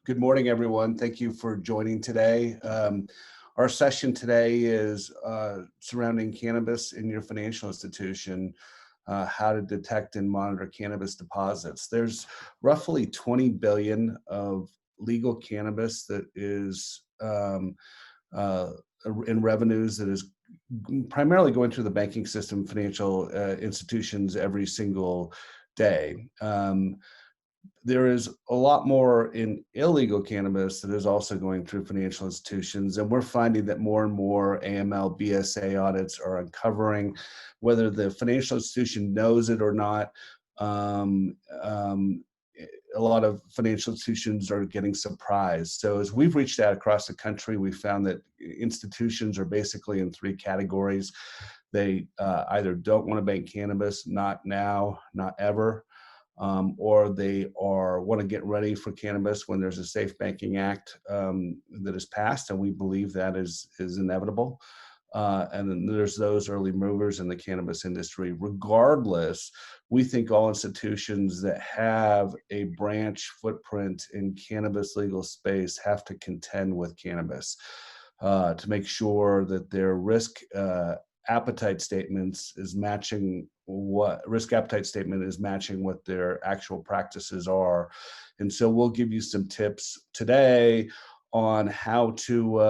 Good morning, everyone. Thank you for joining today. Our session today is surrounding cannabis in your financial institution, how to detect and monitor cannabis deposits. There's roughly 20 billion of legal cannabis that is in revenues that is primarily going through the banking system, financial institutions every single day. There is a lot more in illegal cannabis that is also going through financial institutions, and we're finding that more and more AML, BSA audits are uncovering, whether the financial institution knows it or not. Um, um, a lot of financial institutions are getting surprised. So as we've reached out across the country, we found that institutions are basically in three categories. They either don't want to bank cannabis, not now, not ever, or they want to get ready for cannabis when there's a Safe Banking Act that is passed, and we believe that is inevitable. And then there's those early movers in the cannabis industry. Regardless, we think all institutions that have a branch footprint in cannabis legal space have to contend with cannabis to make sure that their risk appetite statements is matching what risk appetite statement is matching what their actual practices are. And so we'll give you some tips today on how to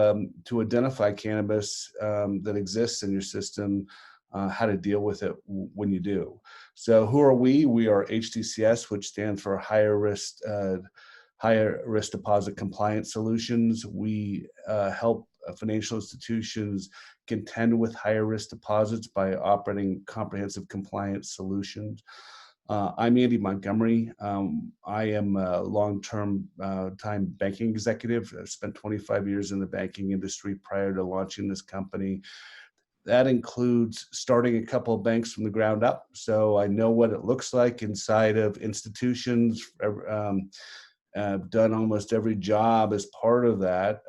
identify cannabis that exists in your system, how to deal with it when you do. So who are we? We are HDCS, which stands for Higher Risk Deposit Compliance Solutions. We help financial institutions contend with higher risk deposits by operating comprehensive compliance solutions. I'm Andy Montgomery. I am a long-term time banking executive. I spent 25 years in the banking industry prior to launching this company. That includes starting a couple of banks from the ground up. So I know what it looks like inside of institutions. I've done almost every job as part of that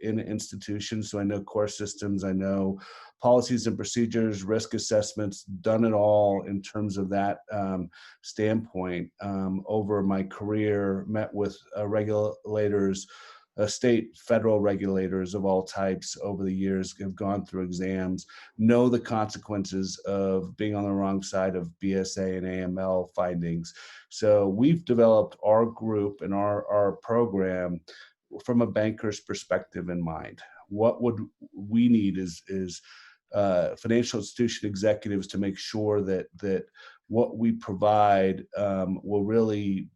in institutions. So I know core systems, I know policies and procedures, risk assessments, done it all in terms of that standpoint. Over my career, met with regulators, state, federal regulators of all types over the years, have gone through exams, know the consequences of being on the wrong side of BSA and AML findings. So we've developed our group and our program from a banker's perspective in mind. What would we need is financial institution executives to make sure that what we provide will really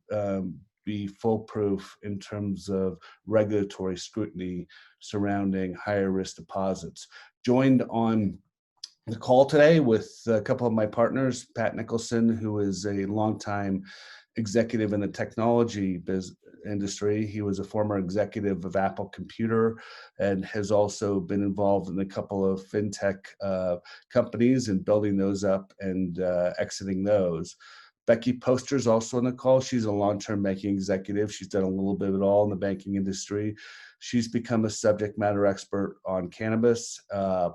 be foolproof in terms of regulatory scrutiny surrounding higher risk deposits. Joined on the call today with a couple of my partners, Pat Nicholson, who is a longtime executive in the technology industry. He was a former executive of Apple Computer and has also been involved in a couple of fintech companies and building those up and exiting those. Becky Poster's also on the call. She's a long-term banking executive. She's done a little bit of it all in the banking industry. She's become a subject matter expert on cannabis,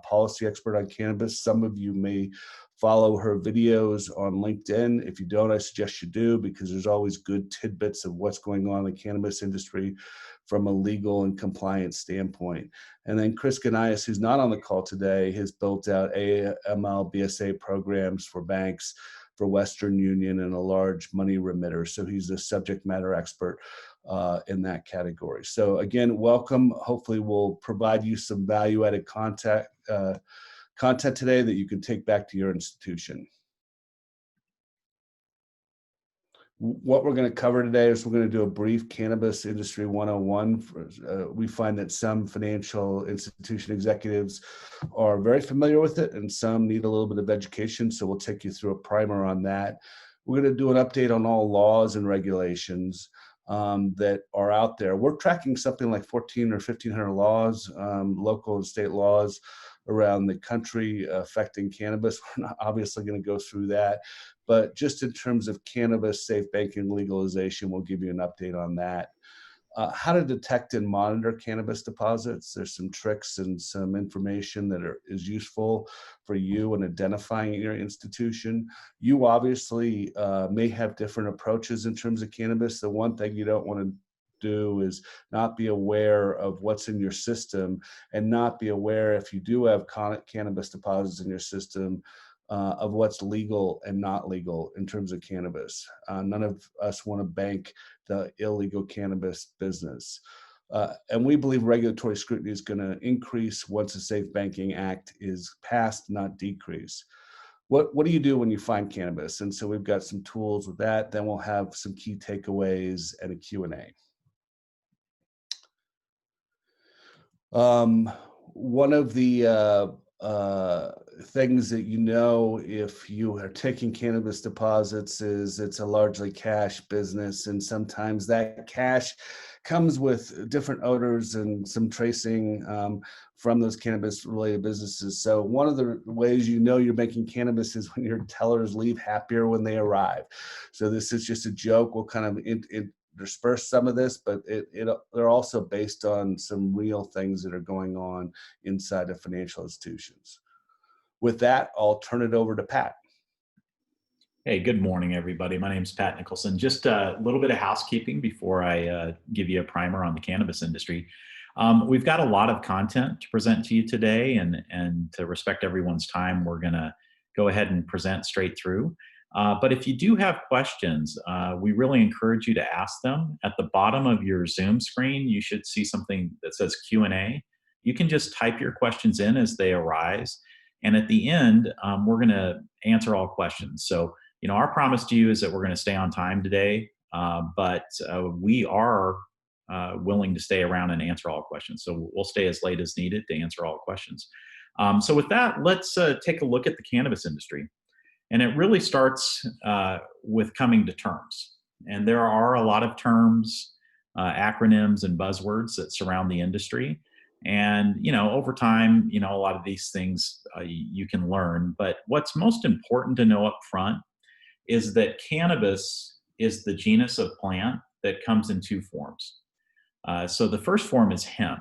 policy expert on cannabis. Some of you may follow her videos on LinkedIn. If you don't, I suggest you do, because there's always good tidbits of what's going on in the cannabis industry from a legal and compliance standpoint. And then Chris Ganias, who's not on the call today, has built out AML, BSA programs for banks, for Western Union, and a large money remitter. So he's a subject matter expert in that category. So again, welcome. Hopefully we'll provide you some value-added content today that you can take back to your institution. What we're going to cover today is we're going to do a brief Cannabis Industry 101. We find that some financial institution executives are very familiar with it and some need a little bit of education. So we'll take you through a primer on that. We're going to do an update on all laws and regulations that are out there. We're tracking something like 1,400 or 1,500 laws, local and state laws around the country affecting cannabis. We're not obviously going to go through that, but just in terms of cannabis safe banking legalization, we'll give you an update on that. How to detect and monitor cannabis deposits. There's some tricks and some information that is useful for you in identifying your institution. You obviously may have different approaches in terms of cannabis. The one thing you don't want to do is not be aware of what's in your system, and not be aware, if you do have cannabis deposits in your system, of what's legal and not legal in terms of cannabis. None of us want to bank the illegal cannabis business. And we believe regulatory scrutiny is going to increase once the Safe Banking Act is passed, not decrease. What do you do when you find cannabis? And so we've got some tools with that. Then we'll have some key takeaways and a Q&A. One of the things that you know if you are taking cannabis deposits is it's a largely cash business, and sometimes that cash comes with different odors and some tracing from those cannabis related businesses. So one of the ways you know you're making cannabis is when your tellers leave happier when they arrive. So this is just a joke. We'll kind of intersperse some of this, but they're also based on some real things that are going on inside of financial institutions. With that, I'll turn it over to Pat. Hey, good morning, everybody. My name is Pat Nicholson. Just a little bit of housekeeping before I give you a primer on the cannabis industry. We've got a lot of content to present to you today, and to respect everyone's time, we're going to go ahead and present straight through. But if you do have questions, we really encourage you to ask them. At the bottom of your Zoom screen, you should see something that says Q&A. You can just type your questions in as they arise. And at the end, we're going to answer all questions. So, our promise to you is that we're going to stay on time today, but we are willing to stay around and answer all questions. So we'll stay as late as needed to answer all questions. So with that, let's take a look at the cannabis industry. And it really starts with coming to terms. And there are a lot of terms, acronyms, and buzzwords that surround the industry. And, over time, a lot of these things you can learn. But what's most important to know up front is that cannabis is the genus of plant that comes in two forms. So the first form is hemp,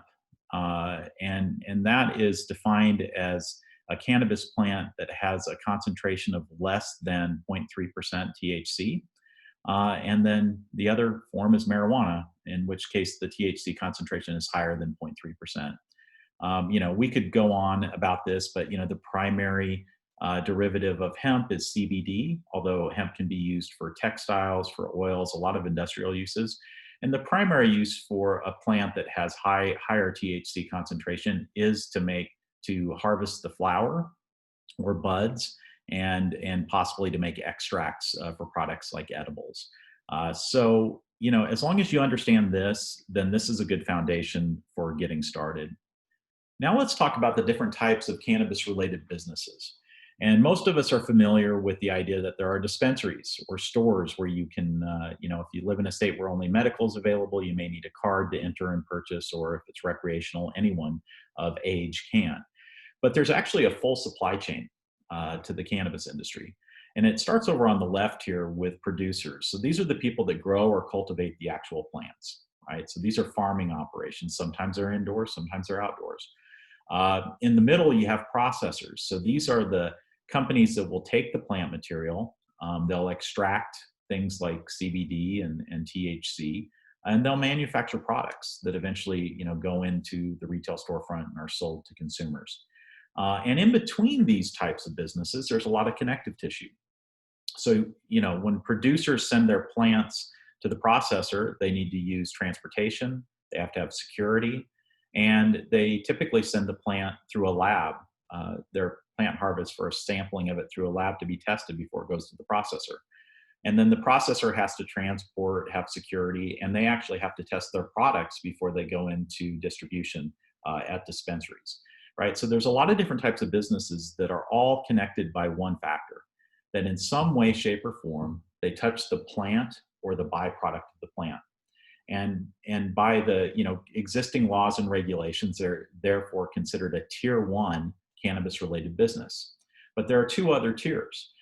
and that is defined as a cannabis plant that has a concentration of less than 0.3% THC. And then the other form is marijuana, in which case the THC concentration is higher than 0.3%. We could go on about this, but the primary derivative of hemp is CBD, although hemp can be used for textiles, for oils, a lot of industrial uses. And the primary use for a plant that has higher THC concentration is to harvest the flower or buds, and possibly to make extracts for products like edibles. So, as long as you understand this, then this is a good foundation for getting started. Now let's talk about the different types of cannabis-related businesses. And most of us are familiar with the idea that there are dispensaries or stores where you can, if you live in a state where only medical is available, you may need a card to enter and purchase, or if it's recreational, anyone of age can. But there's actually a full supply chain to the cannabis industry. And it starts over on the left here with producers. So these are the people that grow or cultivate the actual plants, right? So these are farming operations. Sometimes they're indoors, sometimes they're outdoors. In the middle, you have processors. So these are the companies that will take the plant material. They'll extract things like CBD and THC, and they'll manufacture products that eventually go into the retail storefront and are sold to consumers. And in between these types of businesses, there's a lot of connective tissue. So, when producers send their plants to the processor, they need to use transportation, they have to have security, and they typically send the plant through a lab, their plant harvest for a sampling of it through a lab to be tested before it goes to the processor. And then the processor has to transport, have security, and they actually have to test their products before they go into distribution at dispensaries, right? So there's a lot of different types of businesses that are all connected by one factor, that in some way, shape, or form, they touch the plant or the byproduct of the plant. And by the existing laws and regulations, they're therefore considered a tier 1 cannabis-related business. But there are two other tiers.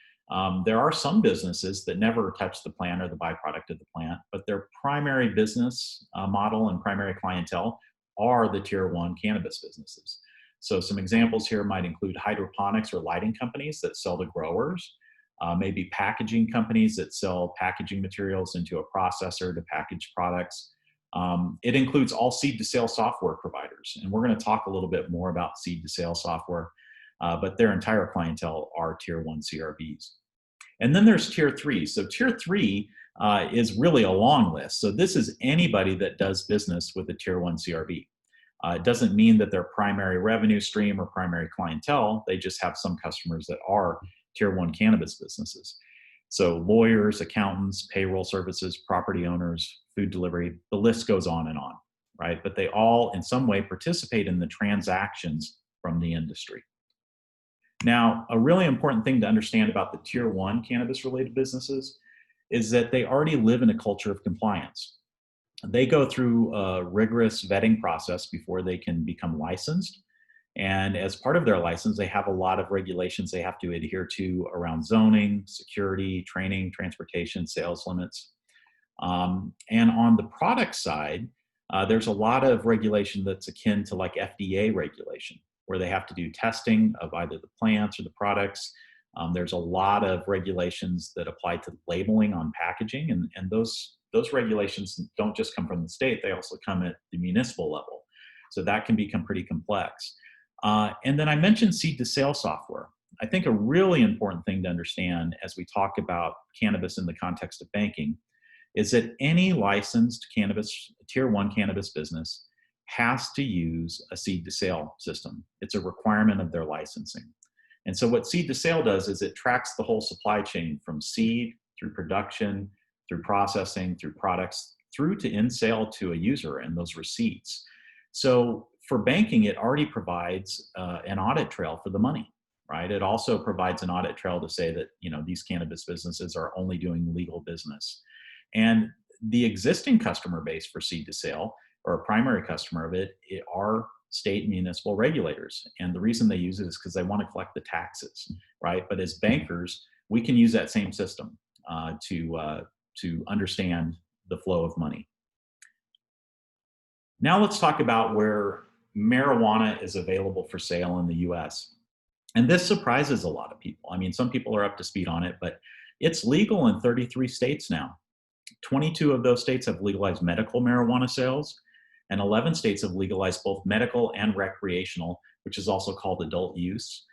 There are some businesses that never touch the plant or the byproduct of the plant, but their primary business model and primary clientele are the tier 1 cannabis businesses. So some examples here might include hydroponics or lighting companies that sell to growers, maybe packaging companies that sell packaging materials into a processor to package products, It includes all seed to sale software providers. And we're going to talk a little bit more about seed to sale software, but their entire clientele are tier 1 CRBs. And then there's tier 3. So tier 3 is really a long list. So this is anybody that does business with a tier 1 CRB. It doesn't mean that their primary revenue stream or primary clientele, they just have some customers that are tier 1 cannabis businesses. So lawyers, accountants, payroll services, property owners, food delivery, the list goes on, right? But they all in some way participate in the transactions from the industry. Now, a really important thing to understand about the tier 1 cannabis related businesses is that they already live in a culture of compliance. They go through a rigorous vetting process before they can become licensed. And as part of their license, they have a lot of regulations they have to adhere to around zoning, security, training, transportation, sales limits. And on the product side, there's a lot of regulation that's akin to like FDA regulation, where they have to do testing of either the plants or the products. There's a lot of regulations that apply to labeling on packaging, and those regulations don't just come from the state, they also come at the municipal level. So that can become pretty complex. And then I mentioned seed to sale software. I think a really important thing to understand as we talk about cannabis in the context of banking is that any licensed cannabis, tier 1 cannabis business has to use a seed to sale system. It's a requirement of their licensing. And so what seed to sale does is it tracks the whole supply chain from seed through production, through processing, through products, through to in sale to a user and those receipts. So for banking, it already provides an audit trail for the money, right? It also provides an audit trail to say that, these cannabis businesses are only doing legal business. And the existing customer base for seed to sale, or a primary customer of it, are state and municipal regulators. And the reason they use it is because they want to collect the taxes, right? But as bankers, we can use that same system to understand the flow of money. Now let's talk about where marijuana is available for sale in the US. And this surprises a lot of people. I mean, some people are up to speed on it, but it's legal in 33 states now. 22 of those states have legalized medical marijuana sales, and 11 states have legalized both medical and recreational, which is also called adult use.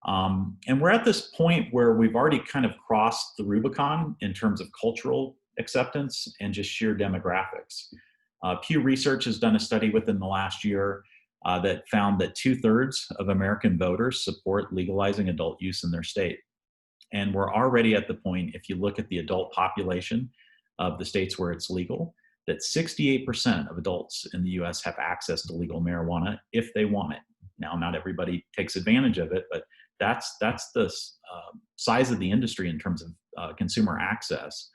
And we're at this point where we've already kind of crossed the Rubicon in terms of cultural acceptance and just sheer demographics. Pew Research has done a study within the last year that found that 2/3 of American voters support legalizing adult use in their state. And we're already at the point, if you look at the adult population of the states where it's legal, that 68% of adults in the US have access to legal marijuana if they want it. Now, not everybody takes advantage of it, but that's the size of the industry in terms of consumer access.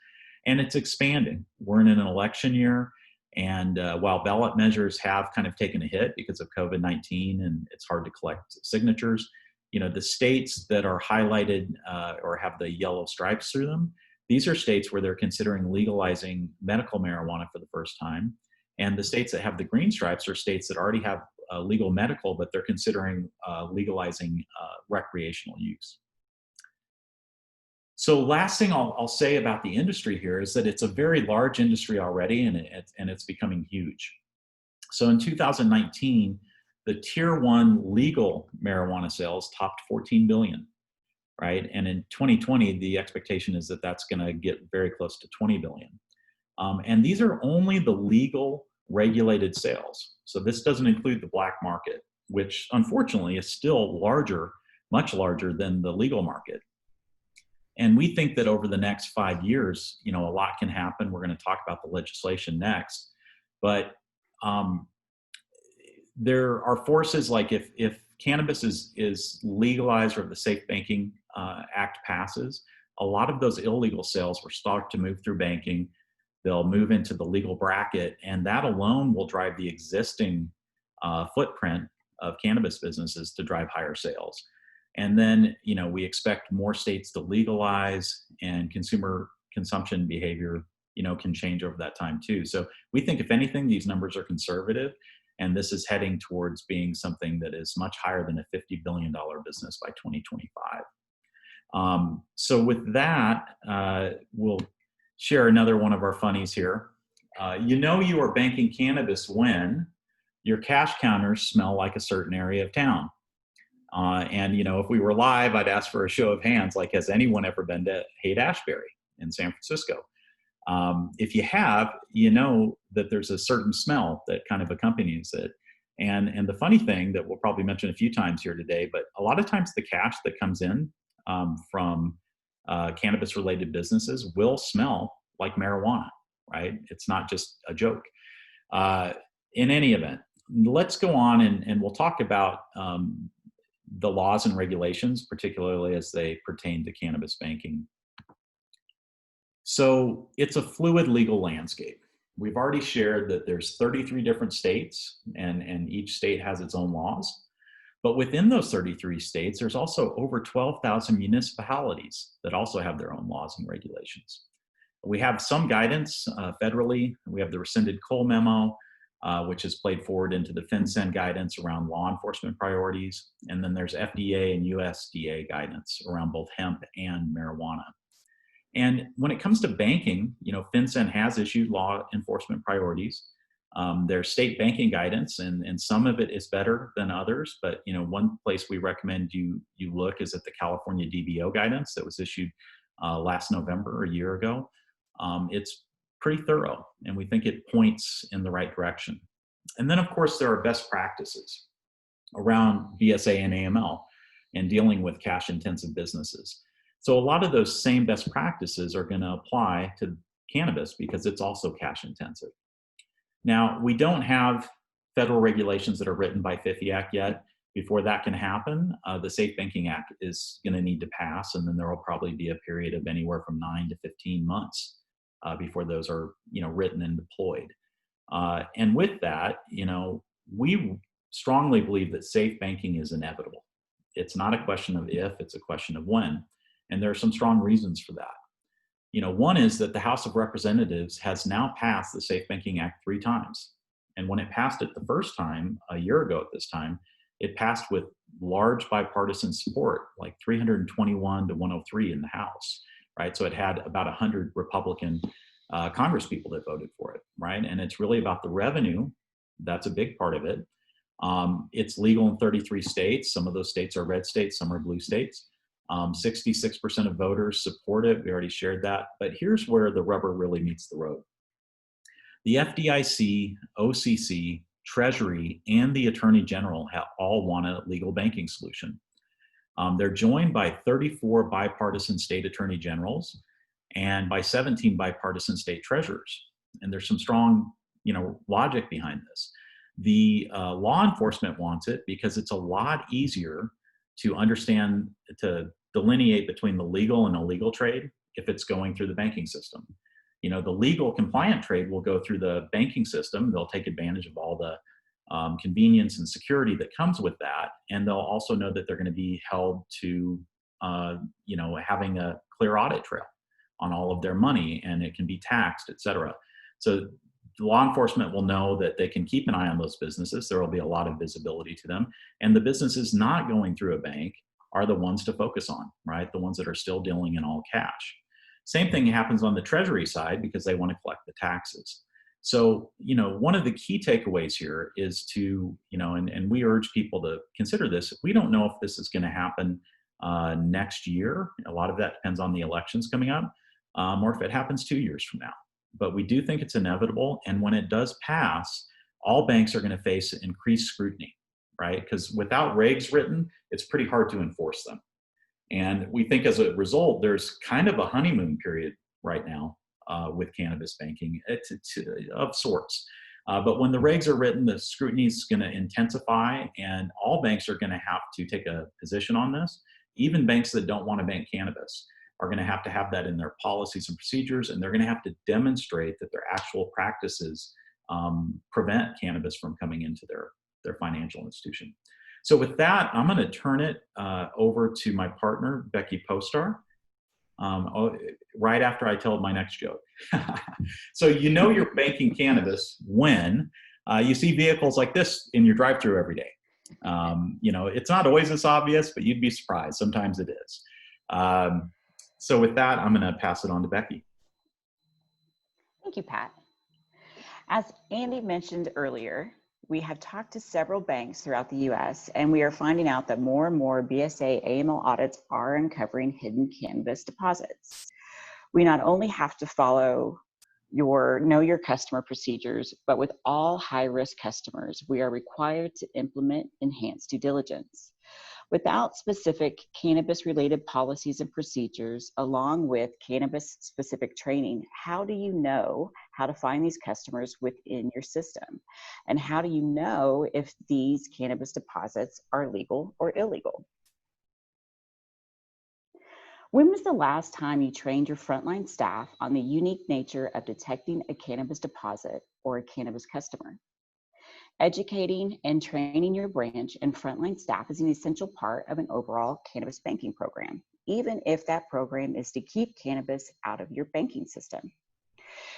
And it's expanding. We're in an election year. And while ballot measures have kind of taken a hit because of COVID-19 and it's hard to collect signatures, the states that are highlighted or have the yellow stripes through them, these are states where they're considering legalizing medical marijuana for the first time. And the states that have the green stripes are states that already have legal medical, but they're considering legalizing recreational use. So last thing I'll say about the industry here is that it's a very large industry already, and it's becoming huge. So in 2019, the tier 1 legal marijuana sales topped 14 billion, right? And in 2020, the expectation is that that's going to get very close to 20 billion. And these are only the legal regulated sales. So this doesn't include the black market, which unfortunately is still larger, much larger than the legal market. And we think that over the next 5 years, a lot can happen. We're going to talk about the legislation next. But there are forces like if cannabis is legalized or if the Safe Banking Act passes, a lot of those illegal sales will start to move through banking. They'll move into the legal bracket, and that alone will drive the existing footprint of cannabis businesses to drive higher sales. And then, we expect more states to legalize, and consumer consumption behavior, can change over that time too. So we think if anything, these numbers are conservative, and this is heading towards being something that is much higher than a $50 billion business by 2025. So with that, we'll share another one of our funnies here. You know you are banking cannabis when your cash counters smell like a certain area of town. And if we were live, I'd ask for a show of hands, like, has anyone ever been to Haight-Ashbury in San Francisco? If you have, you know that there's a certain smell that kind of accompanies it. And the funny thing that we'll probably mention a few times here today, but a lot of times the cash that comes in from cannabis-related businesses will smell like marijuana, right? It's not just a joke. In any event, let's go on and we'll talk about the laws and regulations, particularly as they pertain to cannabis banking. So it's a fluid legal landscape. We've already shared that there's 33 different states, and each state has its own laws. But within those 33 states, there's also over 12,000 municipalities that also have their own laws and regulations. We have some guidance federally. We have the rescinded Cole memo, which is played forward into the FinCEN guidance around law enforcement priorities. And then there's FDA and USDA guidance around both hemp and marijuana. And when it comes to banking, FinCEN has issued law enforcement priorities. There's state banking guidance, and some of it is better than others. But one place we recommend you look is at the California DBO guidance that was issued last November, a year ago. It's pretty thorough, and we think it points in the right direction. And then, of course, there are best practices around BSA and AML and dealing with cash-intensive businesses. So a lot of those same best practices are going to apply to cannabis because it's also cash-intensive. Now, we don't have federal regulations that are written by FIFI Act yet. Before that can happen, the Safe Banking Act is going to need to pass, and then there will probably be a period of anywhere from 9 to 15 months before those are written and deployed. And with that, we strongly believe that safe banking is inevitable. It's not a question of if, it's a question of when. And there are some strong reasons for that. One is that the House of Representatives has now passed the Safe Banking Act 3 times. And when it passed it the first time, a year ago at this time, it passed with large bipartisan support, like 321 to 103 in the House, right? So it had about 100 Republican Congresspeople that voted for it, right? And it's really about the revenue. That's a big part of it. It's legal in 33 states. Some of those states are red states, some are blue states. 66% of voters support it. We already shared that. But here's where the rubber really meets the road. The FDIC, OCC, Treasury, and the Attorney General all want a legal banking solution. They're joined by 34 bipartisan state attorney generals and by 17 bipartisan state treasurers. And there's some strong, logic behind this. The law enforcement wants it because it's a lot easier to understand, to delineate between the legal and illegal trade if it's going through the banking system. The legal compliant trade will go through the banking system. They'll take advantage of all the convenience and security that comes with that. And they'll also know that they're going to be held to, having a clear audit trail on all of their money, and it can be taxed, et cetera. So law enforcement will know that they can keep an eye on those businesses. There will be a lot of visibility to them. And the businesses not going through a bank are the ones to focus on, right? The ones that are still dealing in all cash. Same thing happens on the Treasury side because they want to collect the taxes. So, one of the key takeaways here is to, and we urge people to consider this. We don't know if this is going to happen next year. A lot of that depends on the elections coming up, or if it happens 2 years from now. But we do think it's inevitable. And when it does pass, all banks are going to face increased scrutiny, right? Because without regs written, it's pretty hard to enforce them. And we think as a result, there's kind of a honeymoon period right now with cannabis banking. It's of sorts. But when the regs are written, the scrutiny is going to intensify, and all banks are going to have to take a position on this. Even banks that don't want to bank cannabis are going to have that in their policies and procedures, and they're going to have to demonstrate that their actual practices prevent cannabis from coming into their financial institution. So with that, I'm going to turn it over to my partner, Becky Postar, right after I tell my next joke. So you're banking cannabis when you see vehicles like this in your drive-thru every day. It's not always this obvious, but you'd be surprised. Sometimes it is. So with that, I'm going to pass it on to Becky. Thank you, Pat. As Andy mentioned earlier, we have talked to several banks throughout the US, and we are finding out that more and more BSA AML audits are uncovering hidden cannabis deposits. We not only have to follow your know your customer procedures, but with all high-risk customers, we are required to implement enhanced due diligence. Without specific cannabis-related policies and procedures, along with cannabis-specific training, how do you know how to find these customers within your system? And how do you know if these cannabis deposits are legal or illegal? When was the last time you trained your frontline staff on the unique nature of detecting a cannabis deposit or a cannabis customer? Educating and training your branch and frontline staff is an essential part of an overall cannabis banking program, even if that program is to keep cannabis out of your banking system.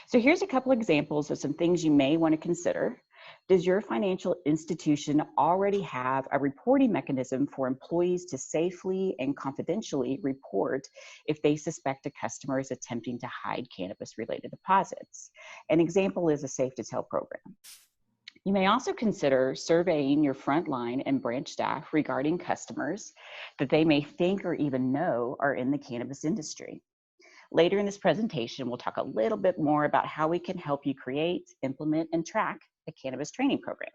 So here's a couple examples of some things you may want to consider. Does your financial institution already have a reporting mechanism for employees to safely and confidentially report if they suspect a customer is attempting to hide cannabis-related deposits? An example is a Safe to Tell program. You may also consider surveying your frontline and branch staff regarding customers that they may think or even know are in the cannabis industry. Later in this presentation, we'll talk a little bit more about how we can help you create, implement, and track a cannabis training program.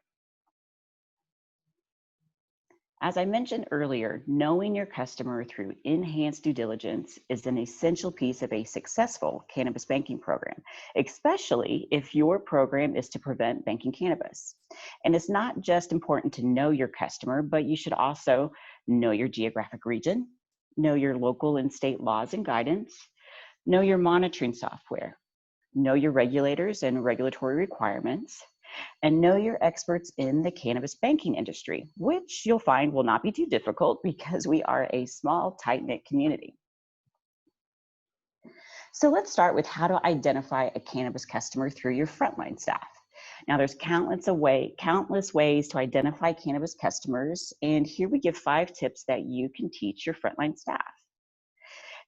As I mentioned earlier, knowing your customer through enhanced due diligence is an essential piece of a successful cannabis banking program, especially if your program is to prevent banking cannabis. And it's not just important to know your customer, but you should also know your geographic region, know your local and state laws and guidance, know your monitoring software, know your regulators and regulatory requirements, and know your experts in the cannabis banking industry, which you'll find will not be too difficult because we are a small, tight-knit community. So let's start with how to identify a cannabis customer through your frontline staff. Now there's countless ways to identify cannabis customers, and here we give 5 tips that you can teach your frontline staff.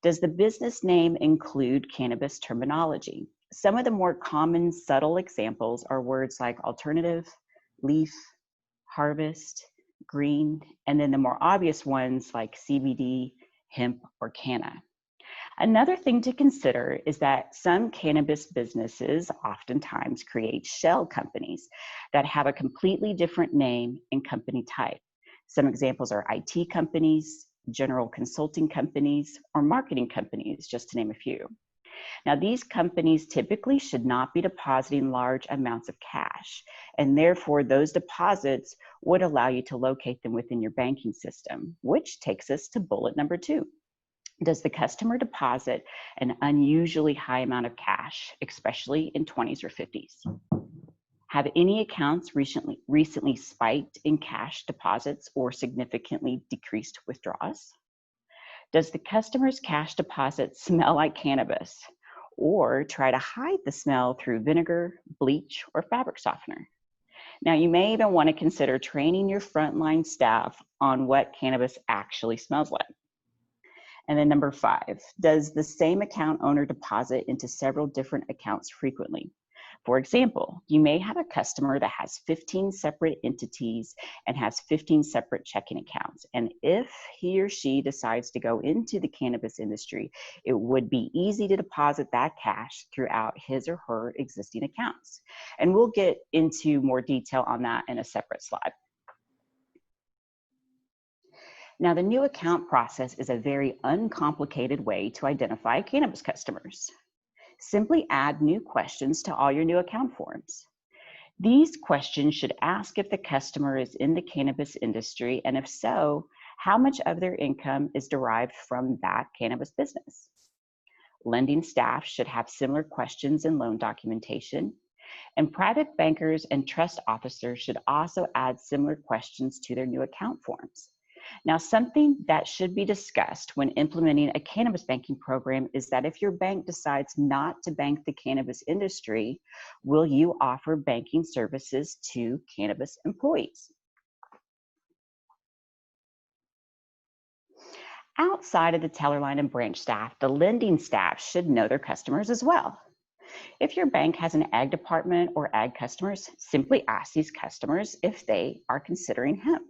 Does the business name include cannabis terminology? Some of the more common subtle examples are words like alternative, leaf, harvest, green, and then the more obvious ones like CBD, hemp, or canna. Another thing to consider is that some cannabis businesses oftentimes create shell companies that have a completely different name and company type. Some examples are IT companies, general consulting companies, or marketing companies, just to name a few. Now, these companies typically should not be depositing large amounts of cash, and therefore those deposits would allow you to locate them within your banking system, which takes us to bullet number 2. Does the customer deposit an unusually high amount of cash, especially in 20s or 50s? Have any accounts recently spiked in cash deposits or significantly decreased withdrawals? Does the customer's cash deposit smell like cannabis or try to hide the smell through vinegar, bleach, or fabric softener? Now, you may even want to consider training your frontline staff on what cannabis actually smells like. And then number 5, does the same account owner deposit into several different accounts frequently? For example, you may have a customer that has 15 separate entities and has 15 separate checking accounts. And if he or she decides to go into the cannabis industry, it would be easy to deposit that cash throughout his or her existing accounts. And we'll get into more detail on that in a separate slide. Now, the new account process is a very uncomplicated way to identify cannabis customers. Simply add new questions to all your new account forms. These questions should ask if the customer is in the cannabis industry, and if so, how much of their income is derived from that cannabis business. Lending staff should have similar questions in loan documentation, and private bankers and trust officers should also add similar questions to their new account forms. Now, something that should be discussed when implementing a cannabis banking program is that if your bank decides not to bank the cannabis industry, will you offer banking services to cannabis employees? Outside of the teller line and branch staff, the lending staff should know their customers as well. If your bank has an ag department or ag customers, simply ask these customers if they are considering hemp.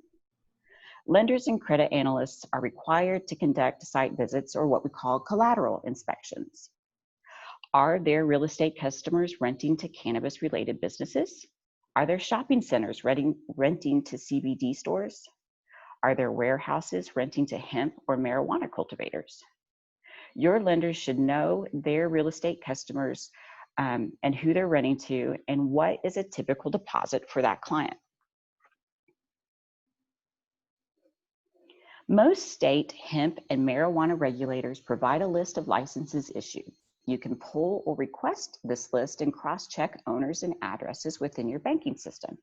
Lenders and credit analysts are required to conduct site visits, or what we call collateral inspections. Are there real estate customers renting to cannabis-related businesses? Are there shopping centers renting to CBD stores? Are there warehouses renting to hemp or marijuana cultivators? Your lenders should know their real estate customers and who they're renting to, and what is a typical deposit for that client. Most state hemp and marijuana regulators provide a list of licenses issued. You can pull or request this list and cross-check owners and addresses within your banking system.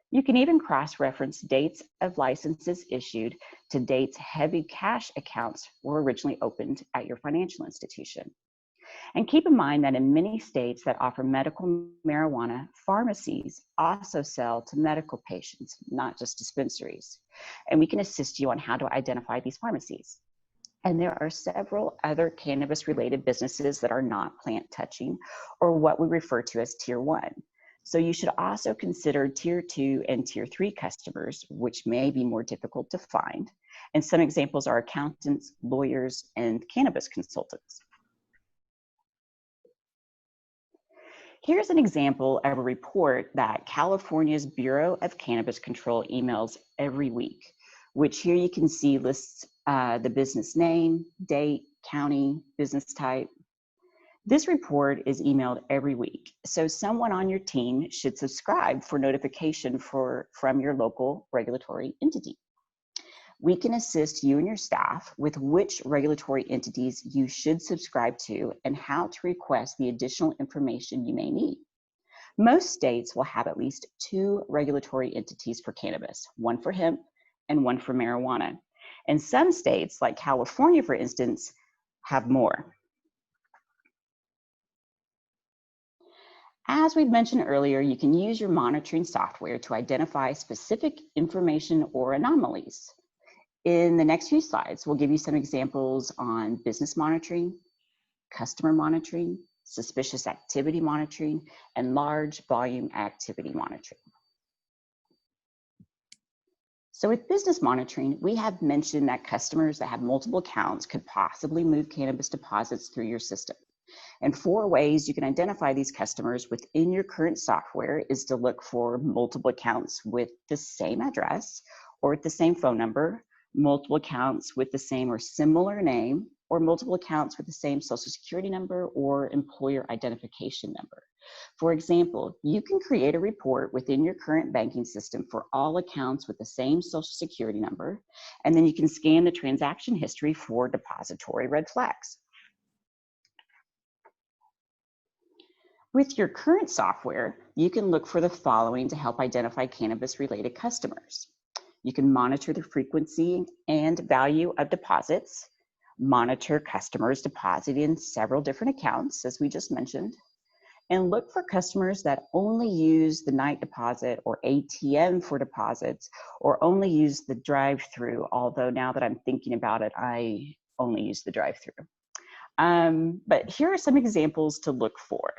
You can even cross-reference dates of licenses issued to dates heavy cash accounts were originally opened at your financial institution. And keep in mind that in many states that offer medical marijuana, pharmacies also sell to medical patients, not just dispensaries. And we can assist you on how to identify these pharmacies. And there are several other cannabis-related businesses that are not plant touching, or what we refer to as Tier 1. So you should also consider Tier 2 and Tier 3 customers, which may be more difficult to find. And some examples are accountants, lawyers, and cannabis consultants. Here's an example of a report that California's Bureau of Cannabis Control emails every week, which here you can see lists the business name, date, county, business type. This report is emailed every week, so someone on your team should subscribe for notification from your local regulatory entity. We can assist you and your staff with which regulatory entities you should subscribe to and how to request the additional information you may need. Most states will have at least 2 regulatory entities for cannabis, one for hemp and one for marijuana. And some states, like California, for instance, have more. As we've mentioned earlier, you can use your monitoring software to identify specific information or anomalies. In the next few slides, we'll give you some examples on business monitoring, customer monitoring, suspicious activity monitoring, and large volume activity monitoring. So with business monitoring, we have mentioned that customers that have multiple accounts could possibly move cannabis deposits through your system. And 4 ways you can identify these customers within your current software is to look for multiple accounts with the same address or with the same phone number, multiple accounts with the same or similar name, or multiple accounts with the same social security number or employer identification number. For example, you can create a report within your current banking system for all accounts with the same social security number, and then you can scan the transaction history for depository red flags. With your current software, you can look for the following to help identify cannabis-related customers. You can monitor the frequency and value of deposits, monitor customers depositing in several different accounts, as we just mentioned, and look for customers that only use the night deposit or ATM for deposits, or only use the drive-through, although now that I'm thinking about it, I only use the drive-through. But here are some examples to look for.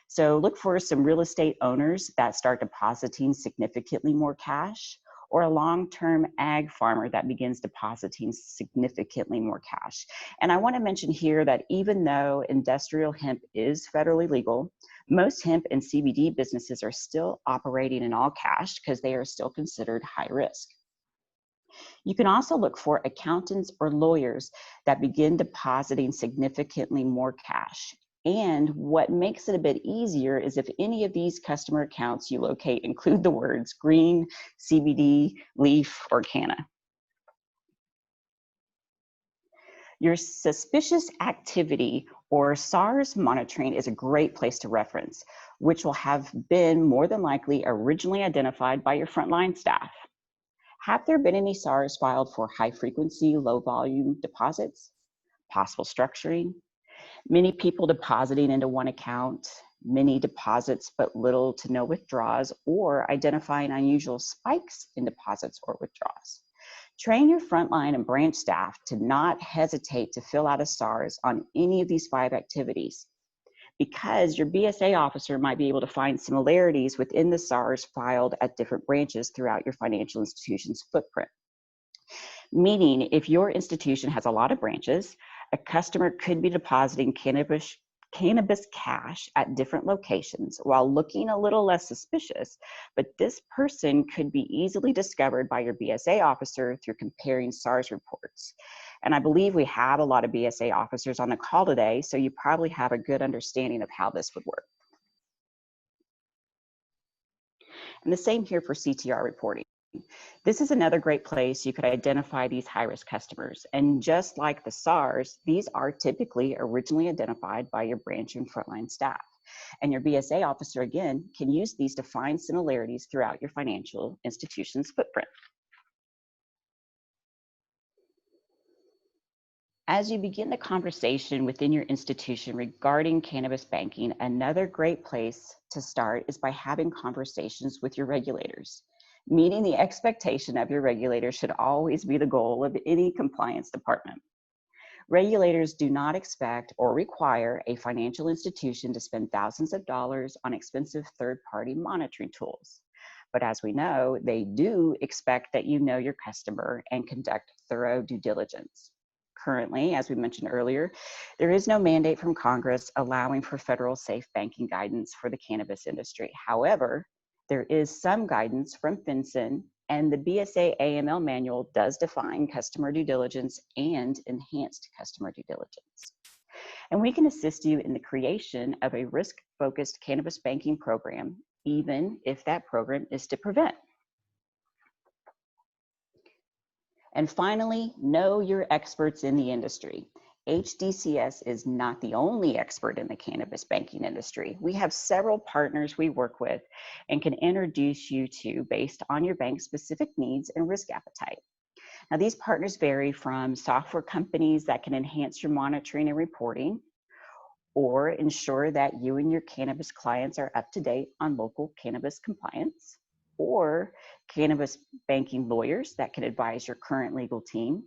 So look for some real estate owners that start depositing significantly more cash, or a long-term ag farmer that begins depositing significantly more cash. And I want to mention here that even though industrial hemp is federally legal, most hemp and CBD businesses are still operating in all cash because they are still considered high risk. You can also look for accountants or lawyers that begin depositing significantly more cash. And what makes it a bit easier is if any of these customer accounts you locate include the words green, CBD, leaf, or canna. Your suspicious activity or SARS monitoring is a great place to reference, which will have been more than likely originally identified by your frontline staff. Have there been any SARS filed for high frequency, low volume deposits? Possible structuring? Many people depositing into one account, many deposits but little to no withdrawals, or identifying unusual spikes in deposits or withdrawals. Train your frontline and branch staff to not hesitate to fill out a SARS on any of these 5 activities. because your BSA officer might be able to find similarities within the SARs filed at different branches throughout your financial institution's footprint. Meaning, if your institution has a lot of branches, a customer could be depositing cannabis cash at different locations while looking a little less suspicious, but this person could be easily discovered by your BSA officer through comparing SARS reports. And I believe we have a lot of BSA officers on the call today, so you probably have a good understanding of how this would work. And the same here for CTR reporting. This is another great place you could identify these high-risk customers. And just like the SARS, these are typically originally identified by your branch and frontline staff. And your BSA officer, again, can use these to find similarities throughout your financial institution's footprint. As you begin the conversation within your institution regarding cannabis banking, another great place to start is by having conversations with your regulators. Meeting the expectation of your regulators should always be the goal of any compliance department. Regulators do not expect or require a financial institution to spend thousands of dollars on expensive third-party monitoring tools. But as we know, they do expect that you know your customer and conduct thorough due diligence. Currently, as we mentioned earlier, there is no mandate from Congress allowing for federal safe banking guidance for the cannabis industry. However, there is some guidance from FinCEN, and the BSA AML manual does define customer due diligence and enhanced customer due diligence. And we can assist you in the creation of a risk-focused cannabis banking program, even if that program is to prevent. And finally, know your experts in the industry. HDCS is not the only expert in the cannabis banking industry. We have several partners we work with and can introduce you to based on your bank's specific needs and risk appetite. Now, these partners vary from software companies that can enhance your monitoring and reporting, or ensure that you and your cannabis clients are up to date on local cannabis compliance, or cannabis banking lawyers that can advise your current legal team,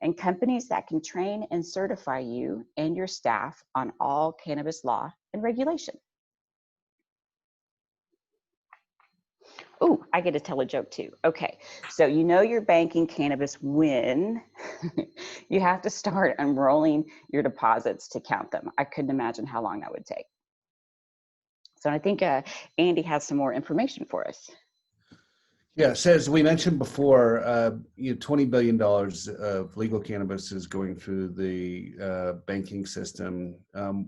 and companies that can train and certify you and your staff on all cannabis law and regulation. Oh, I get to tell a joke too. Okay, so you know you're banking cannabis when you have to start unrolling your deposits to count them. I couldn't imagine how long that would take. So I think Andy has some more information for us. Yeah, so as we mentioned before, $20 billion of legal cannabis is going through the banking system.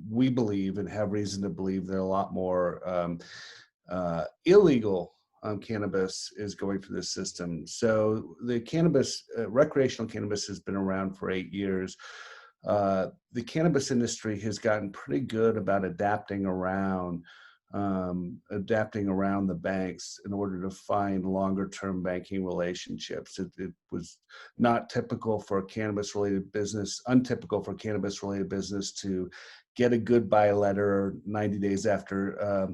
We believe and have reason to believe that a lot more illegal cannabis is going through this system. So the cannabis, recreational cannabis has been around for 8 years. The cannabis industry has gotten pretty good about adapting around the banks in order to find longer term banking relationships. It was not typical for a cannabis related business, untypical for cannabis related business to get a goodbye letter 90 days after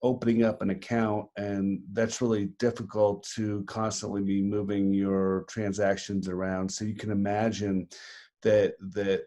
opening up an account. And that's really difficult to constantly be moving your transactions around. So you can imagine that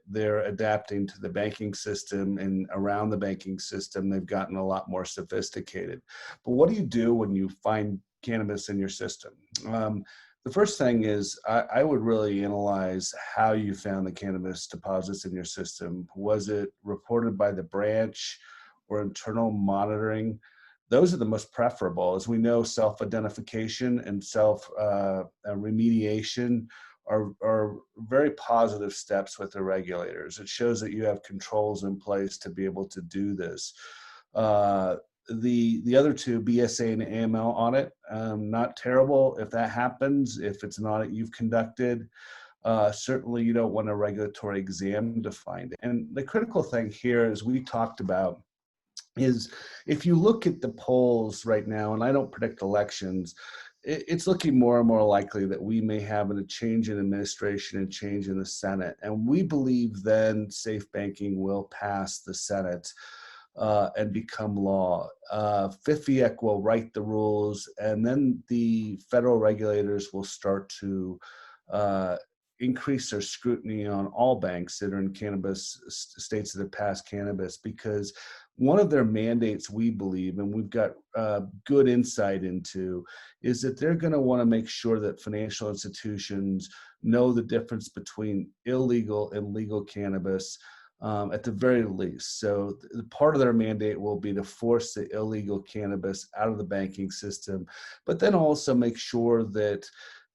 they're adapting to the banking system, and around the banking system, they've gotten a lot more sophisticated. But what do you do when you find cannabis in your system? The first thing is I would really analyze how you found the cannabis deposits in your system. Was it reported by the branch or internal monitoring? Those are the most preferable. As we know, self-identification and self-remediation are very positive steps with the regulators. It shows that you have controls in place to be able to do this. The other two, BSA and AML audit, not terrible if that happens, if it's an audit you've conducted. Certainly you don't want a regulatory exam to find it. And the critical thing here, as we talked about, is if you look at the polls right now, and I don't predict elections, it's looking more and more likely that we may have a change in administration and change in the Senate. And we believe then safe banking will pass the Senate and become law. FIFIEC will write the rules, and then the federal regulators will start to increase their scrutiny on all banks that are in cannabis states that have passed cannabis, because one of their mandates, we believe, and we've got good insight into, is that they're going to want to make sure that financial institutions know the difference between illegal and legal cannabis, at the very least. So part of their mandate will be to force the illegal cannabis out of the banking system, but then also make sure that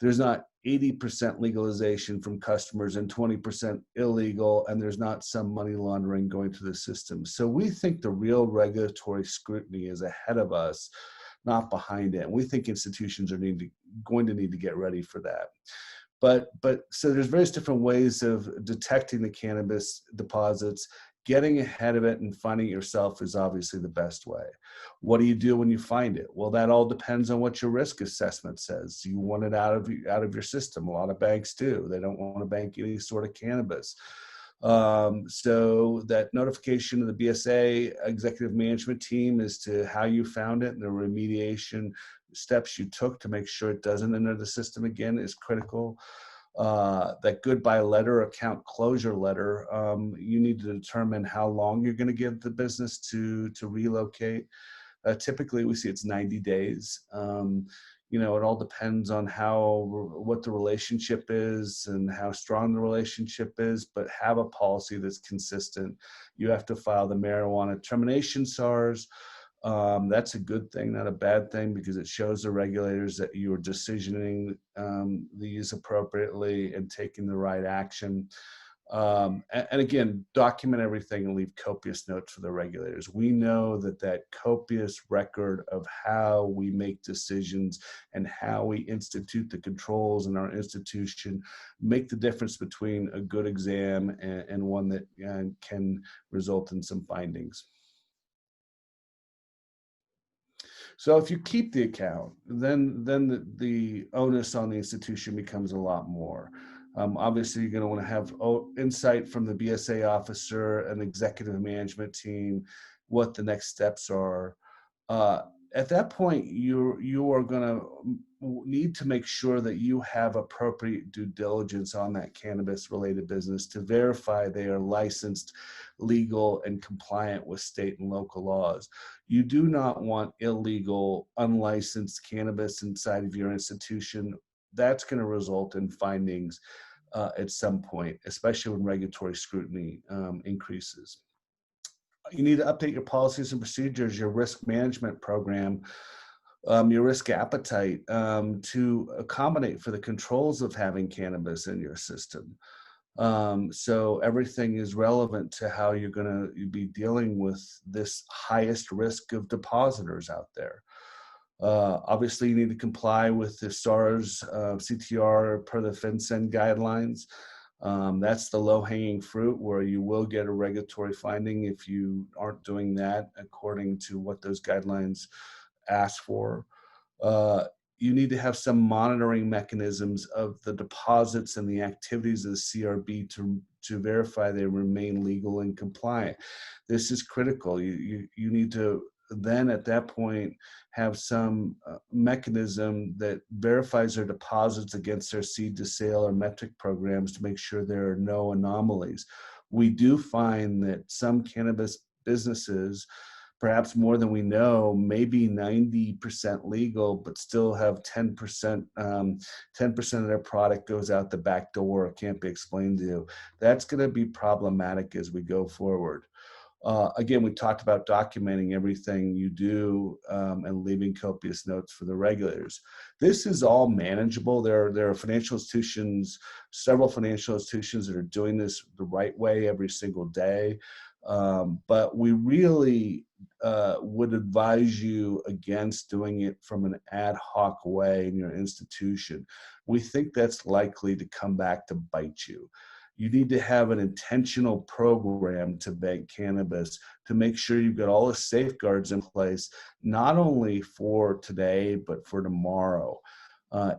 there's not 80% legalization from customers and 20% illegal, and there's not some money laundering going through the system. So we think the real regulatory scrutiny is ahead of us, not behind it. And we think institutions are going to need to get ready for that. But so there's various different ways of detecting the cannabis deposits. Getting ahead of it and finding it yourself is obviously the best way. What do you do when you find it? Well, that all depends on what your risk assessment says. You want it out of your system. A lot of banks do. They don't want to bank any sort of cannabis. So that notification of the BSA executive management team as to how you found it and the remediation steps you took to make sure it doesn't enter the system again is critical. That goodbye letter, account closure letter, you need to determine how long you're going to give the business to relocate. Typically, we see it's 90 days. It all depends on what the relationship is and how strong the relationship is, but have a policy that's consistent. You have to file the marijuana termination SARS. That's a good thing, not a bad thing, because it shows the regulators that you are decisioning these appropriately and taking the right action. And again, document everything and leave copious notes for the regulators. We know that copious record of how we make decisions and how we institute the controls in our institution make the difference between a good exam and one that can result in some findings. So if you keep the account, then the onus on the institution becomes a lot more. Obviously, you're going to want to have insight from the BSA officer and executive management team, what the next steps are. At that point, you are going to need to make sure that you have appropriate due diligence on that cannabis-related business to verify they are licensed, legal, and compliant with state and local laws. You do not want illegal, unlicensed cannabis inside of your institution. That's going to result in findings at some point, especially when regulatory scrutiny increases. You need to update your policies and procedures, your risk management program, your risk appetite to accommodate for the controls of having cannabis in your system. So everything is relevant to how you're going to be dealing with this highest risk of depositors out there. Obviously, you need to comply with the SARS CTR per the FinCEN guidelines. That's the low-hanging fruit where you will get a regulatory finding if you aren't doing that according to what those guidelines ask for. You need to have some monitoring mechanisms of the deposits and the activities of the CRB to verify they remain legal and compliant. This is critical. You need to then at that point have some mechanism that verifies their deposits against their seed to sale or metric programs to make sure there are no anomalies. We do find that some cannabis businesses, perhaps more than we know, maybe 90% legal, but still have 10% of their product goes out the back door, it can't be explained to you. That's going to be problematic as we go forward. Again, we talked about documenting everything you do and leaving copious notes for the regulators. This is all manageable. There are financial institutions, several financial institutions that are doing this the right way every single day. But we really would advise you against doing it from an ad hoc way in your institution. We think that's likely to come back to bite you. You need to have an intentional program to bank cannabis to make sure you've got all the safeguards in place, not only for today, but for tomorrow,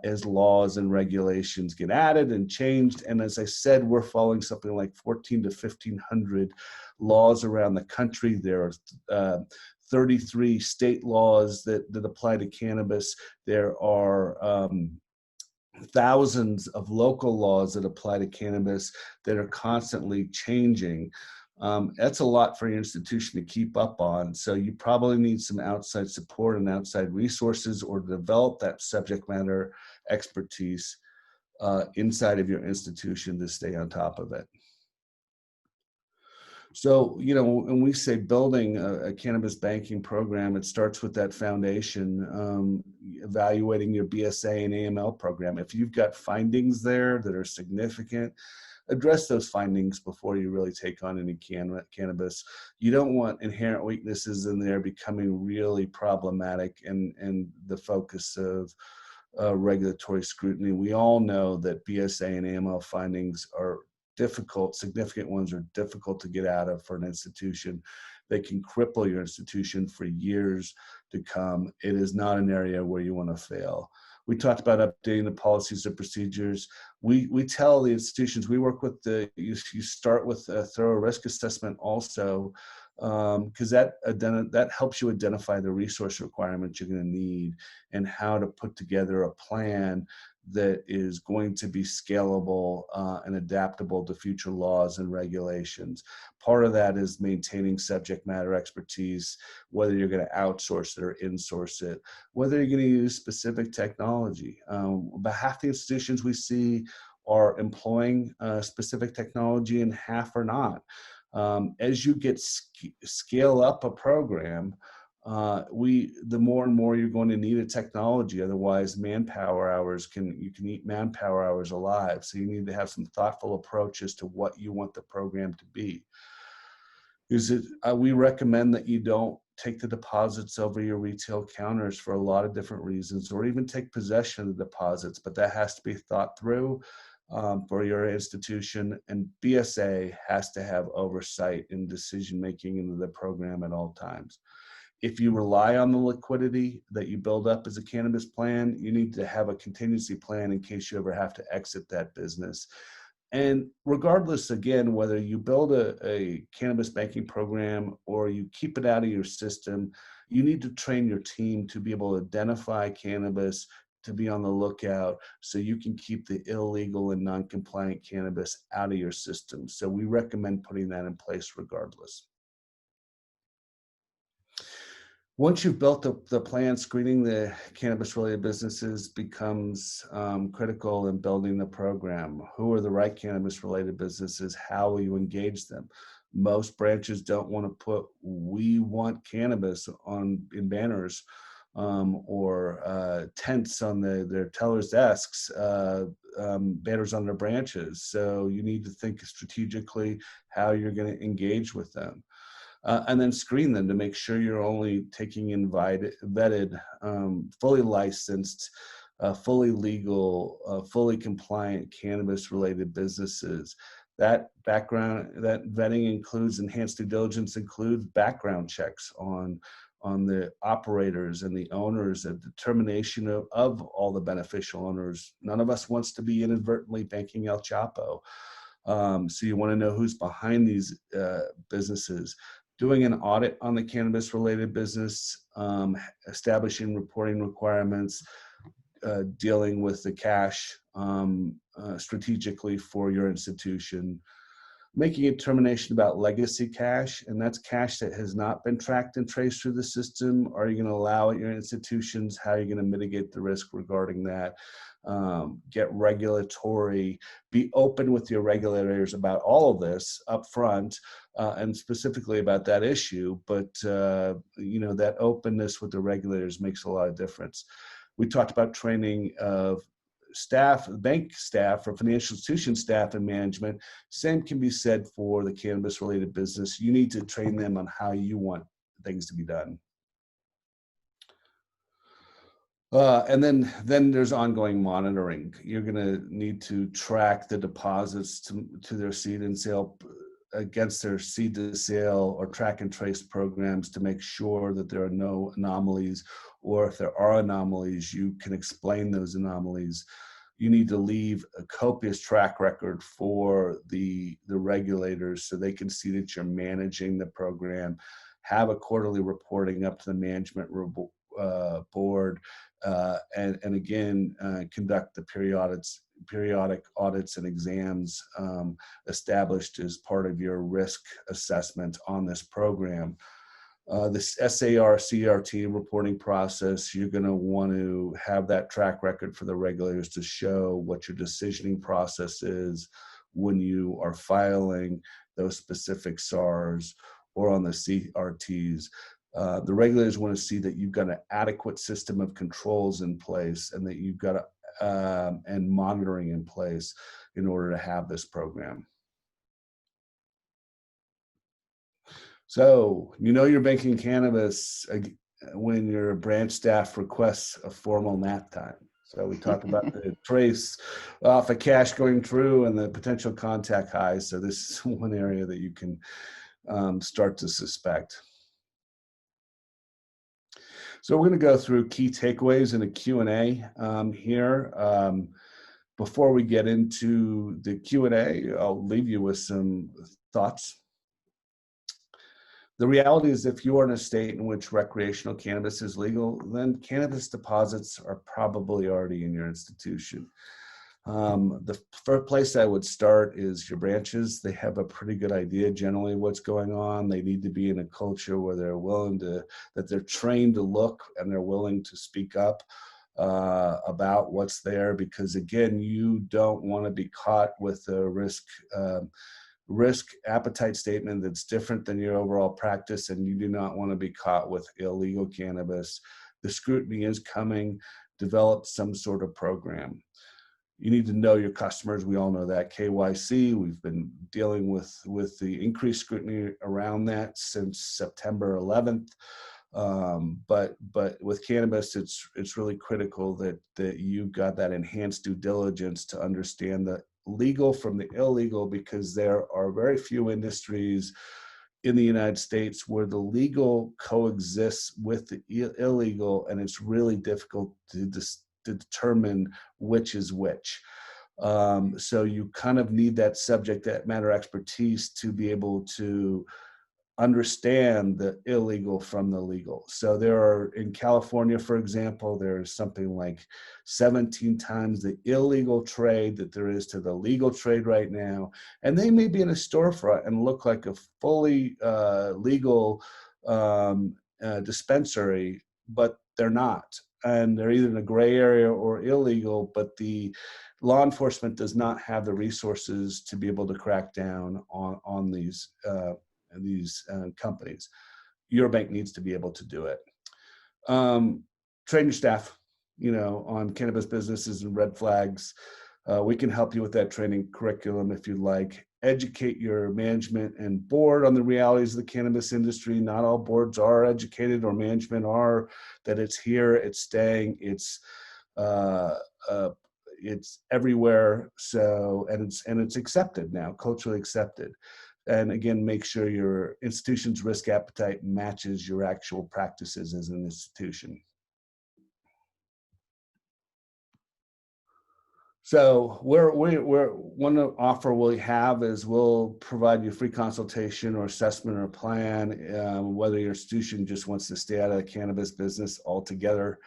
as laws and regulations get added and changed. And as I said, we're following something like 1,400 to 1,500 laws around the country. There are 33 state laws that apply to cannabis. There are thousands of local laws that apply to cannabis that are constantly changing. That's a lot for your institution to keep up on. So you probably need some outside support and outside resources, or develop that subject matter expertise inside of your institution to stay on top of it. So, when we say building a cannabis banking program, it starts with that foundation, evaluating your BSA and AML program. If you've got findings there that are significant, address those findings before you really take on any cannabis. You don't want inherent weaknesses in there becoming really problematic and the focus of regulatory scrutiny. We all know that BSA and AML findings are difficult, significant ones are difficult to get out of for an institution. They can cripple your institution for years to come. It is not an area where you want to fail. We talked about updating the policies and procedures. We tell the institutions we work with, you start with a thorough risk assessment also, because that helps you identify the resource requirements you're going to need and how to put together a plan that is going to be scalable and adaptable to future laws and regulations. Part of that is maintaining subject matter expertise, whether you're going to outsource it or insource it, whether you're going to use specific technology. About half the institutions we see are employing specific technology and half are not. As you get scale up a program, the more and more you're going to need a technology. Otherwise, manpower hours you can eat manpower hours alive. So you need to have some thoughtful approach as to what you want the program to be. We recommend that you don't take the deposits over your retail counters for a lot of different reasons, or even take possession of the deposits, but that has to be thought through for your institution, and BSA has to have oversight in decision-making into the program at all times. If you rely on the liquidity that you build up as a cannabis plan, you need to have a contingency plan in case you ever have to exit that business. And regardless, again, whether you build a cannabis banking program or you keep it out of your system, you need to train your team to be able to identify cannabis, to be on the lookout, so you can keep the illegal and non-compliant cannabis out of your system. So we recommend putting that in place regardless. Once you've built the plan, screening the cannabis-related businesses becomes critical in building the program. Who are the right cannabis-related businesses? How will you engage them? Most branches don't want to put "we want cannabis" in banners or tents on their tellers' desks, banners on their branches. So you need to think strategically how you're going to engage with them. And then screen them to make sure you're only taking in vetted, fully licensed, fully legal, fully compliant cannabis-related businesses. That vetting includes enhanced due diligence, includes background checks on the operators and the owners, a determination of all the beneficial owners. None of us wants to be inadvertently banking El Chapo. So you want to know who's behind these businesses. Doing an audit on the cannabis-related business, establishing reporting requirements, dealing with the cash strategically for your institution, making a determination about legacy cash, and that's cash that has not been tracked and traced through the system. Are you going to allow at your institutions? How are you going to mitigate the risk regarding that? Get regulatory, be open with your regulators about all of this up front, and specifically about that issue. But that openness with the regulators makes a lot of difference. We talked about training of staff, bank staff, or financial institution staff and management. Same can be said for the cannabis related business. You need to train them on how you want things to be done. And then there's ongoing monitoring. You're going to need to track the deposits to their seed and sale against their seed to sale or track and trace programs to make sure that there are no anomalies, or if there are anomalies, you can explain those anomalies. You need to leave a copious track record for the regulators so they can see that you're managing the program. Have a quarterly reporting up to the management board and again, conduct the periodic audits and exams established as part of your risk assessment on this program. This SAR CRT reporting process, you're going to want to have that track record for the regulators to show what your decisioning process is when you are filing those specific SARs or on the CRTs. The regulators want to see that you've got an adequate system of controls in place and that you've got and monitoring in place in order to have this program. So, you're banking cannabis when your branch staff requests a formal nap time. So we talked about the trace off of cash going through and the potential contact highs. So this is one area that you can start to suspect. So we're going to go through key takeaways in a Q&A here. Before we get into the Q&A, I'll leave you with some thoughts. The reality is if you are in a state in which recreational cannabis is legal, then cannabis deposits are probably already in your institution. The first place I would start is your branches. They have a pretty good idea generally what's going on. They need to be in a culture where they're willing to, that they're trained to look and they're willing to speak up about what's there, because again, you don't want to be caught with a risk appetite statement that's different than your overall practice, and you do not want to be caught with illegal cannabis. The scrutiny is coming. Develop some sort of program. You need to know your customers. We all know that. KYC, we've been dealing with the increased scrutiny around that since September 11th. But with cannabis, it's really critical that you've got that enhanced due diligence to understand the legal from the illegal, because there are very few industries in the United States where the legal coexists with the illegal, and it's really difficult to determine which is which. So you kind of need that subject matter expertise to be able to understand the illegal from the legal. So there are, in California, for example, there's something like 17 times the illegal trade that there is to the legal trade right now. And they may be in a storefront and look like a fully legal dispensary, but they're not. And they're either in a gray area or illegal, but the law enforcement does not have the resources to be able to crack down on these companies. Your bank needs to be able to do it. Train your staff, on cannabis businesses and red flags. We can help you with that training curriculum if you'd like. Educate your management and board on the realities of the cannabis industry. Not all boards are educated or management are, that it's here, it's staying, it's everywhere. So, and it's accepted now, culturally accepted. And again, make sure your institution's risk appetite matches your actual practices as an institution. So one offer we have is we'll provide you free consultation or assessment or plan, whether your institution just wants to stay out of the cannabis business altogether,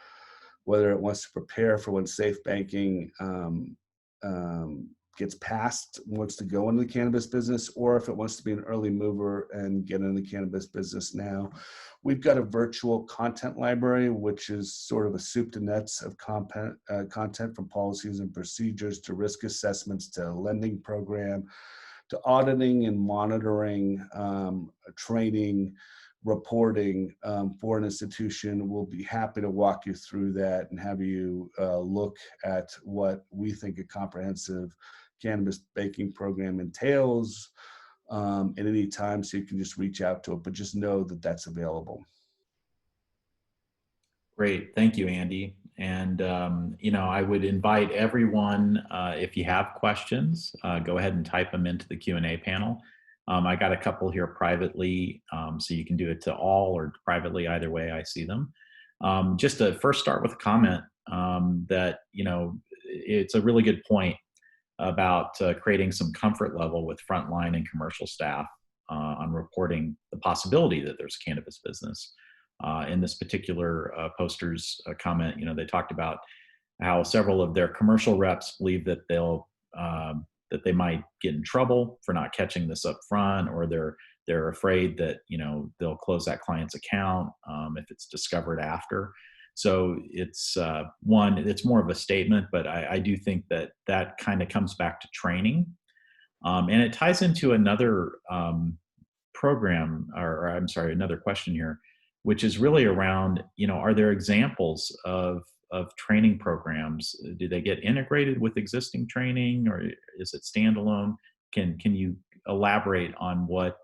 whether it wants to prepare for when safe banking gets passed, wants to go into the cannabis business, or if it wants to be an early mover and get into the cannabis business now. We've got a virtual content library, which is sort of a soup to nuts of content from policies and procedures to risk assessments to a lending program to auditing and monitoring, training, reporting for an institution. We'll be happy to walk you through that and have you look at what we think a comprehensive cannabis banking program entails at any time, so you can just reach out to it, but just know that that's available. Great, thank you, Andy. And I would invite everyone, if you have questions, go ahead and type them into the Q&A panel. I got a couple here privately, so you can do it to all or privately, either way I see them. Just to first start with a comment that, it's a really good point about creating some comfort level with frontline and commercial staff on reporting the possibility that there's cannabis business. In this particular poster's comment, they talked about how several of their commercial reps believe that that they might get in trouble for not catching this up front, or they're afraid that they'll close that client's account if it's discovered after. So it's it's more of a statement, but I do think that kind of comes back to training, and it ties into another program, or I'm sorry, another question here, which is really around, are there examples of training programs? Do they get integrated with existing training, or is it standalone? Can you elaborate on what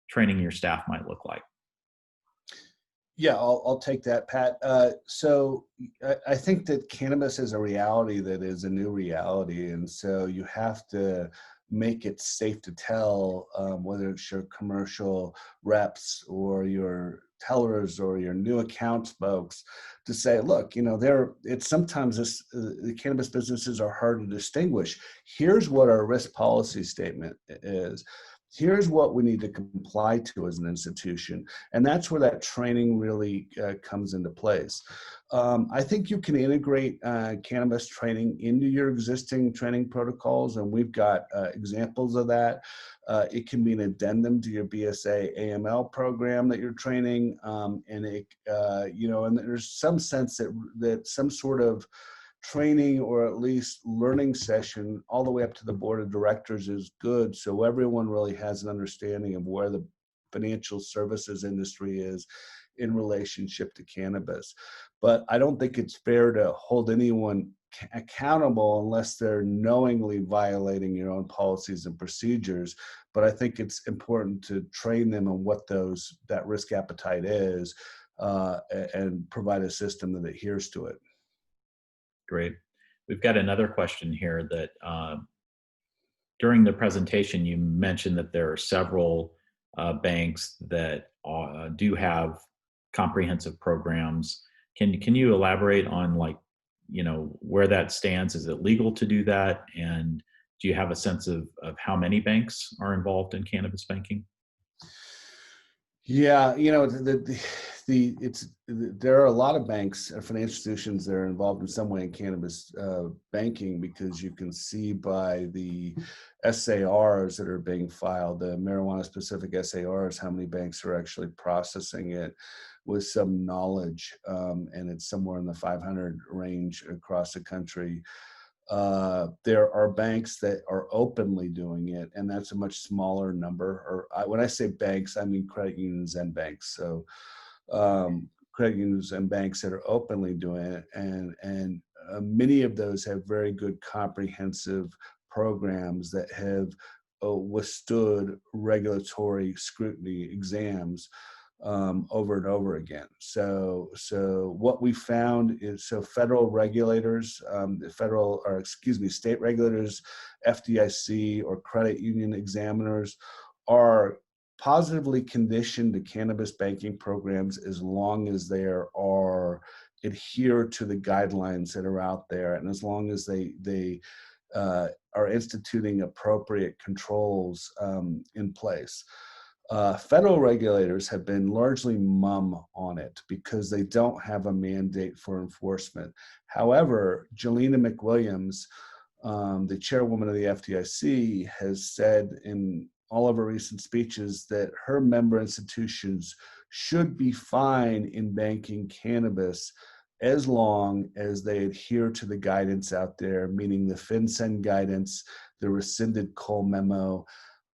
training your staff might look like? Yeah, I'll take that, Pat. So I think that cannabis is a reality that is a new reality, and so you have to make it safe to tell, whether it's your commercial reps or your tellers or your new accounts folks, to say, look, it's sometimes the cannabis businesses are hard to distinguish. Here's what our risk policy statement is. Here's what we need to comply to as an institution. And that's where that training really comes into place. I think you can integrate cannabis training into your existing training protocols, and we've got examples of that. It can be an addendum to your BSA AML program that you're training, and and there's some sense that some sort of training or at least learning session all the way up to the board of directors is good, so everyone really has an understanding of where the financial services industry is in relationship to cannabis. But I don't think it's fair to hold anyone accountable unless they're knowingly violating your own policies and procedures. But I think it's important to train them on what that risk appetite is, and provide a system that adheres to it. Great. We've got another question here that during the presentation, you mentioned that there are several banks that do have comprehensive programs. Can you elaborate on where that stands? Is it legal to do that? And do you have a sense of how many banks are involved in cannabis banking? Yeah, there are a lot of banks or financial institutions that are involved in some way in cannabis banking, because you can see by the SARs that are being filed, the marijuana specific SARs, how many banks are actually processing it with some knowledge, and it's somewhere in the 500 range across the country. There are banks that are openly doing it, and that's a much smaller number. When I say banks, I mean credit unions and banks. So credit unions and banks that are openly doing it, and many of those have very good comprehensive programs that have withstood regulatory scrutiny exams over and over again. So what we found is, federal regulators, state regulators, FDIC or credit union examiners are positively conditioned to cannabis banking programs as long as they adhere to the guidelines that are out there, and as long as they are instituting appropriate controls in place. Federal regulators have been largely mum on it because they don't have a mandate for enforcement. However, Jelena McWilliams, the chairwoman of the FDIC, has said in all of her recent speeches that her member institutions should be fine in banking cannabis as long as they adhere to the guidance out there, meaning the FinCEN guidance, the rescinded Cole memo,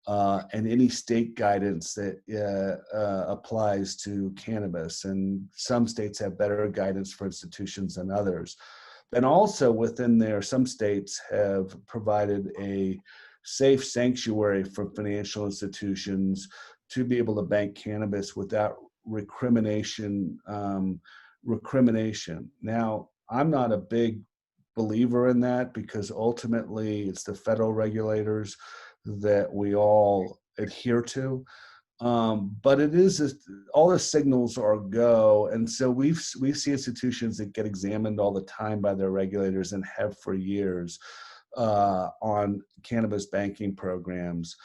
and any state guidance that applies to cannabis. And some states have better guidance for institutions than others. And also within there, some states have provided a safe sanctuary for financial institutions to be able to bank cannabis without recrimination. Now, I'm not a big believer in that, because ultimately it's the federal regulators that we all adhere to. But it is all the signals are go, and so we see institutions that get examined all the time by their regulators and have for years on cannabis banking programs.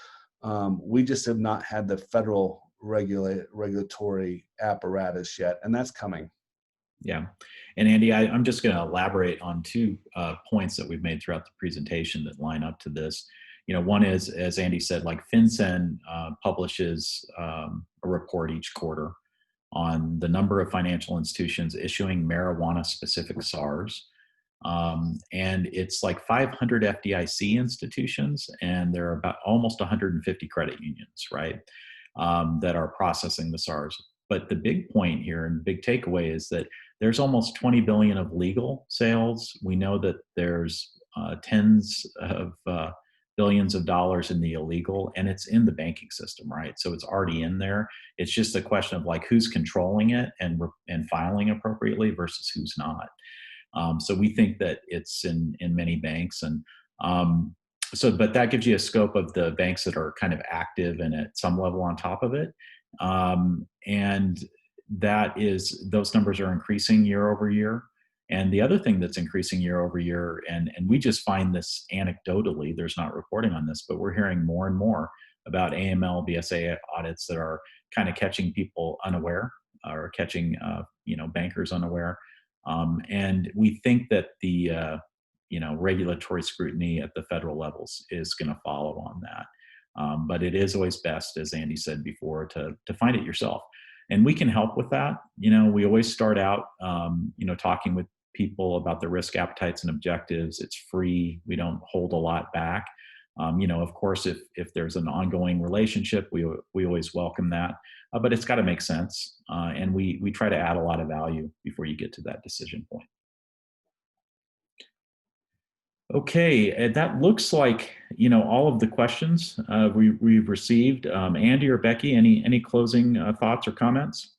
We just have not had the federal regulatory apparatus yet, and that's coming. Yeah. And Andy, I'm just going to elaborate on two points that we've made throughout the presentation that line up to this. One is, as Andy said, like FinCEN publishes a report each quarter on the number of financial institutions issuing marijuana-specific SARs. And it's like 500 FDIC institutions, and there are about almost 150 credit unions, right, that are processing the SARs. But the big point here and big takeaway is that there's almost 20 billion of legal sales. We know that there's tens of billions of dollars in the illegal, and it's in the banking system, right? So it's already in there. It's just a question of like who's controlling it and filing appropriately versus who's not. So we think that it's in many banks, and but that gives you a scope of the banks that are kind of active and at some level on top of it. And those numbers are increasing year over year. And the other thing that's increasing year over year, and we just find this anecdotally, there's not reporting on this, but we're hearing more and more about AML, BSA audits that are kind of catching people unaware, or catching bankers unaware. And we think that the regulatory scrutiny at the federal levels is going to follow on that. But it is always best, as Andy said before, to find it yourself. And we can help with that. We always start out, talking with people about their risk appetites and objectives. It's free. We don't hold a lot back. Of course, if there's an ongoing relationship, we always welcome that. But it's got to make sense. And we try to add a lot of value before you get to that decision point. Okay, and that looks like all of the questions we've received. Andy or Becky, any closing thoughts or comments?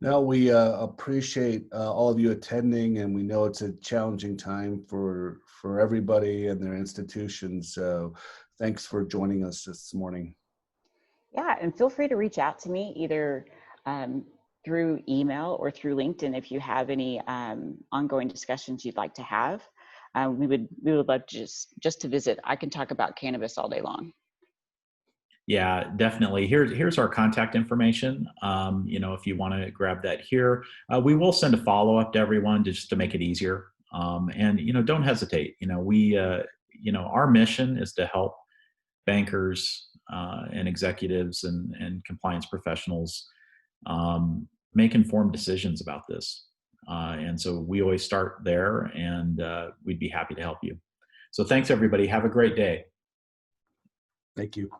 No, we appreciate all of you attending, and we know it's a challenging time for everybody and their institutions. So thanks for joining us this morning. Yeah, and feel free to reach out to me either through email or through LinkedIn if you have any ongoing discussions you'd like to have. We would love to just to visit. I can talk about cannabis all day long. Yeah, definitely. Here's our contact information. If you want to grab that here, we will send a follow-up to everyone just to make it easier. And don't hesitate. Our mission is to help bankers and executives and compliance professionals make informed decisions about this. And so we always start there, and we'd be happy to help you. So thanks, everybody. Have a great day. Thank you.